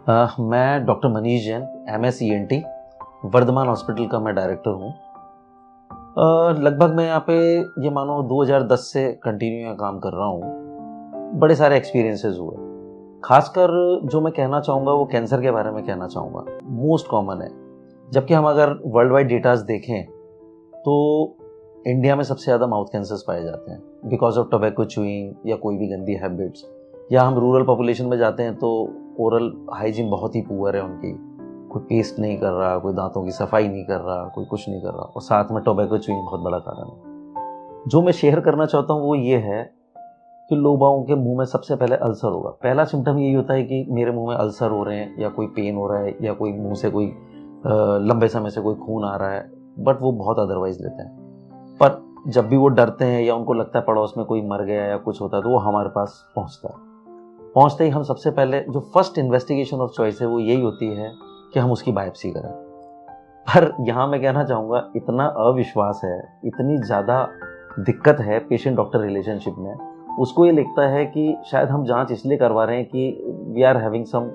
मैं doctor Manish Jain, MS ENT, Vardhaman hospital का मैं डायरेक्टर हूँ। लगभग मैं यहाँ पे ये मानो 2010 से कंटिन्यू यहाँ काम कर रहा हूँ। बड़े सारे एक्सपीरियंसेस हुए। खासकर जो मैं कहना चाहूँगा वो कैंसर के बारे में कहना चाहूँगा। मोस्ट कॉमन है, जबकि हम अगर वर्ल्ड वाइड डेटाज देखें तो इंडिया में सबसे ज़्यादा माउथ कैंसर्स पाए जाते हैं बिकॉज ऑफ टोबैको च्यूइंग या कोई भी गंदी हैबिट्स, या हम रूरल पॉपुलेशन में जाते हैं तो ओरल हाइजीन बहुत ही पुअर है उनकी। कोई पेस्ट नहीं कर रहा, कोई दांतों की सफाई नहीं कर रहा, कोई कुछ नहीं कर रहा, और साथ में टोबैको च्यूइंग बहुत बड़ा कारण है। जो मैं शेयर करना चाहता हूँ वो ये है कि लोगों के मुंह में सबसे पहले अल्सर होगा। पहला सिम्टम यही होता है कि मेरे मुंह में अल्सर हो रहे हैं, या कोई पेन हो रहा है, या कोई मुंह से कोई लंबे समय से कोई खून आ रहा है, बट वो बहुत अदरवाइज लेते हैं। पर जब भी वो डरते हैं या उनको लगता है पड़ोस में कोई मर गया या कुछ होता है तो वो हमारे पास पहुंचता है। पहुंचते ही हम सबसे पहले जो फर्स्ट इन्वेस्टिगेशन ऑफ चॉइस है वो यही होती है कि हम उसकी बायोप्सी करें। पर यहाँ मैं कहना चाहूँगा, इतना अविश्वास है, इतनी ज़्यादा दिक्कत है पेशेंट डॉक्टर रिलेशनशिप में, उसको ये लगता है कि शायद हम जांच इसलिए करवा रहे हैं कि वी आर हैविंग सम,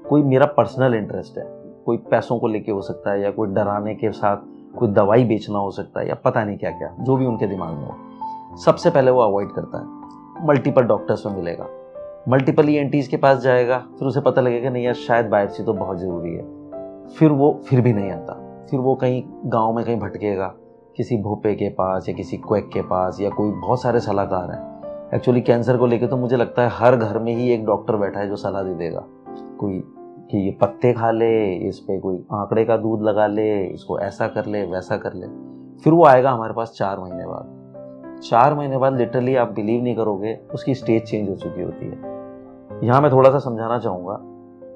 कोई मेरा पर्सनल इंटरेस्ट है, कोई पैसों को लेके हो सकता है, या कोई डराने के साथ कोई दवाई बेचना हो सकता है, या पता नहीं क्या क्या, जो भी उनके दिमाग में हो। सबसे पहले वो अवॉइड करता है। मल्टीपल डॉक्टर्स में मिलेगा, मल्टीपल ENTs के पास जाएगा, फिर उसे पता लगेगा नहीं यार शायद बायोप्सी तो बहुत ज़रूरी है। फिर वो फिर भी नहीं आता, फिर वो कहीं गांव में कहीं भटकेगा, किसी भोपे के पास या किसी क्वेक के पास, या कोई, बहुत सारे सलाहकार हैं। एक्चुअली कैंसर को लेके तो मुझे लगता है हर घर में ही एक डॉक्टर बैठा है जो सलाह दे देगा, कोई कि ये पत्ते खा ले, इस पे कोई आंकड़े का दूध लगा ले, इसको ऐसा कर ले, वैसा कर ले। फिर वो आएगा हमारे पास 4 महीने बाद। 4 महीने बाद लिटरली आप बिलीव नहीं करोगे उसकी स्टेज चेंज हो चुकी होती है। यहाँ मैं थोड़ा सा समझाना चाहूँगा,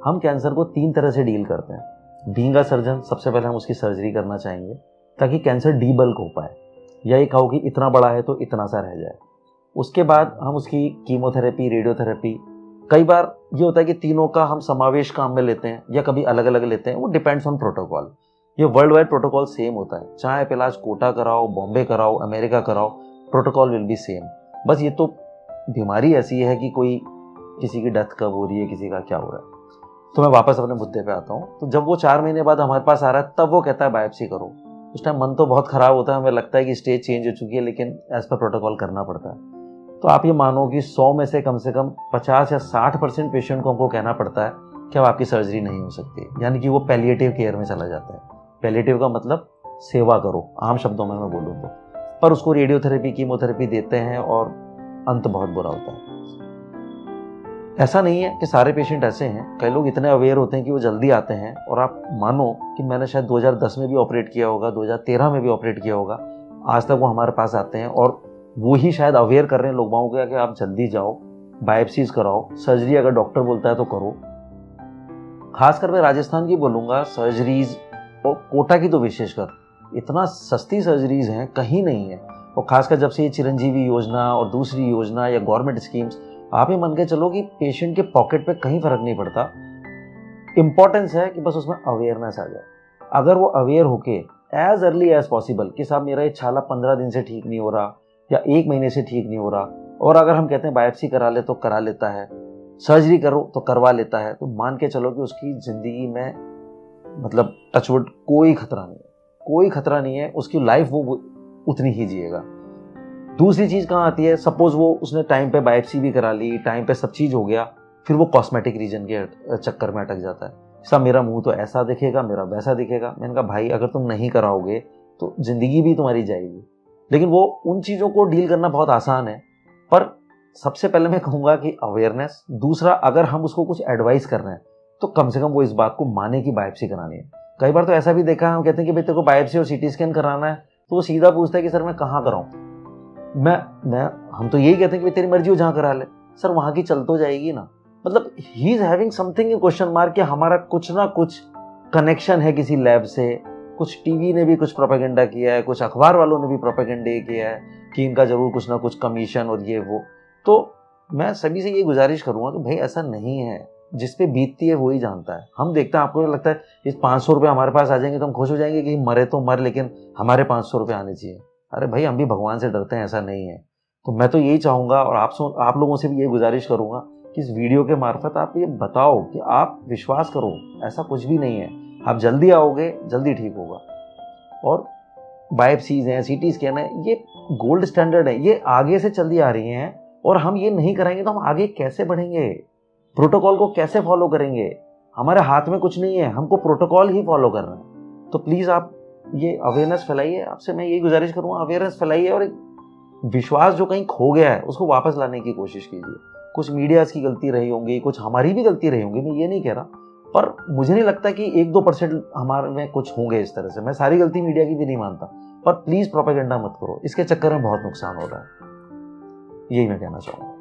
हम कैंसर को 3 तरह से डील करते हैं। बीइंग अ सर्जन, सबसे पहले हम उसकी सर्जरी करना चाहेंगे ताकि कैंसर डीबल्क हो पाए, या ये कहो कि इतना बड़ा है तो इतना सा रह जाए। उसके बाद हम उसकी कीमोथेरेपी, रेडियोथेरेपी, कई बार ये होता है कि तीनों का हम समावेश काम में लेते हैं या कभी अलग अलग लेते हैं, वो डिपेंड्स ऑन प्रोटोकॉल। ये वर्ल्ड वाइड प्रोटोकॉल सेम होता है, चाहे आप इलाज कोटा कराओ, बॉम्बे कराओ, अमेरिका कराओ, प्रोटोकॉल विल बी सेम। बस ये तो बीमारी ऐसी है कि कोई, किसी की डेथ कब हो रही है, किसी का क्या हो रहा है। तो मैं वापस अपने मुद्दे पे आता हूँ। तो जब वो 4 महीने बाद हमारे पास आ रहा है तब वो कहता है बायोप्सी करो। उस टाइम मन तो बहुत खराब होता है, हमें लगता है कि स्टेज चेंज हो चुकी है, लेकिन एज पर प्रोटोकॉल करना पड़ता है। तो आप ये मानो कि 100 में से कम 50 या 60% पेशेंट को हमको कहना पड़ता है कि अब आपकी सर्जरी नहीं हो सकती, यानी कि वो पैलिएटिव केयर में चला जाता है। पैलिएटिव का मतलब सेवा करो, आम शब्दों में मैं बोलूँ तो। पर उसको रेडियोथेरेपी, कीमोथेरेपी देते हैं और अंत बहुत बुरा होता है। ऐसा नहीं है कि सारे पेशेंट ऐसे हैं, कई लोग इतने अवेयर होते हैं कि वो जल्दी आते हैं। और आप मानो कि मैंने शायद 2010 में भी ऑपरेट किया होगा, 2013 में भी ऑपरेट किया होगा, आज तक वो हमारे पास आते हैं और वो ही शायद अवेयर कर रहे हैं लोगों को कि आप जल्दी जाओ, बायोप्सीज कराओ, सर्जरी अगर डॉक्टर बोलता है तो करो। खासकर मैं राजस्थान की बोलूँगा, सर्जरीज और कोटा की तो विशेषकर इतना सस्ती सर्जरीज हैं, कहीं नहीं है। और खासकर जब से ये चिरंजीवी योजना और दूसरी योजना या गवर्नमेंट स्कीम्स, आप ही मान के चलो कि पेशेंट के पॉकेट पे कहीं फर्क नहीं पड़ता। इंपॉर्टेंस है कि बस उसमें अवेयरनेस आ जाए। अगर वो अवेयर होके एज अर्ली एज पॉसिबल कि साहब मेरा ये छाला 15 दिन से ठीक नहीं हो रहा या 1 महीने से ठीक नहीं हो रहा, और अगर हम कहते हैं बायोप्सी करा ले तो करा लेता है, सर्जरी करो तो करवा लेता है, तो मान के चलो कि उसकी ज़िंदगी में, मतलब टचवुड, कोई खतरा नहीं है, कोई खतरा नहीं है। उसकी लाइफ वो उतनी ही जिएगा। दूसरी चीज़ कहाँ आती है, सपोज वो उसने टाइम पे बायोप्सी भी करा ली, टाइम पे सब चीज़ हो गया, फिर वो कॉस्मेटिक रीजन के चक्कर में अटक जाता है। सब मेरा मुंह तो ऐसा दिखेगा, मेरा वैसा दिखेगा। मैंने कहा भाई अगर तुम नहीं कराओगे तो ज़िंदगी भी तुम्हारी जाएगी। लेकिन वो उन चीज़ों को डील करना बहुत आसान है। पर सबसे पहले मैं कहूँगा कि अवेयरनेस। दूसरा, अगर हम उसको कुछ एडवाइस कर रहे हैं तो कम से कम वो इस बात को माने कि बायोप्सी करानी है। कई बार तो ऐसा भी देखा है, हम कहते हैं कि भाई तेरे को बायोप्सी और CT स्कैन कराना है, तो वो सीधा पूछता है कि सर मैं कहाँ कराऊँ। हम तो यही कहते हैं कि तेरी मर्जी हो जहाँ करा ले। सर वहाँ की चल तो जाएगी ना। मतलब he is having something in question mark कि हमारा कुछ ना कुछ कनेक्शन है किसी लैब से। कुछ टीवी ने भी कुछ प्रोपेगेंडा किया है, कुछ अखबार वालों ने भी प्रोपेगेंडा किया है कि इनका जरूर कुछ ना कुछ कमीशन और ये वो। तो मैं सभी से ये गुजारिश करूँगा कि भाई ऐसा नहीं है, जिस पे बीतती है वही जानता है। हम देखते हैं, आपको लगता है इस 500 रुपये हमारे पास आ जाएंगे तो हम खुश हो जाएंगे कि मरे तो मर, लेकिन हमारे 500 रुपये आने चाहिए। अरे भाई हम भी भगवान से डरते हैं, ऐसा नहीं है। तो मैं तो यही चाहूँगा और आप लोगों से भी यही गुजारिश करूँगा कि इस वीडियो के मार्फत आप ये बताओ कि आप विश्वास करो, ऐसा कुछ भी नहीं है, आप जल्दी आओगे, जल्दी ठीक होगा। और बायोप्सीज हैं, सीटी स्कैन है, ये गोल्ड स्टैंडर्ड है, ये आगे से चलती आ रही हैं, और हम ये नहीं कराएंगे तो हम आगे कैसे बढ़ेंगे? प्रोटोकॉल को कैसे फॉलो करेंगे? हमारे हाथ में कुछ नहीं है, हमको प्रोटोकॉल ही फॉलो करना है। तो प्लीज़ आप ये अवेयरनेस फैलाइए, आपसे मैं यही गुजारिश करूँगा, अवेयरनेस फैलाइए और एक विश्वास जो कहीं खो गया है उसको वापस लाने की कोशिश कीजिए। कुछ मीडियाज़ की गलती रही होंगी, कुछ हमारी भी गलती रही होंगी, मैं ये नहीं कह रहा, पर मुझे नहीं लगता कि 1-2% हमारे में कुछ होंगे इस तरह से। मैं सारी गलती मीडिया की भी नहीं मानता, पर प्लीज़ प्रोपेगेंडा मत करो, इसके चक्कर में बहुत नुकसान हो रहा है। यही मैं कहना चाहूँगा।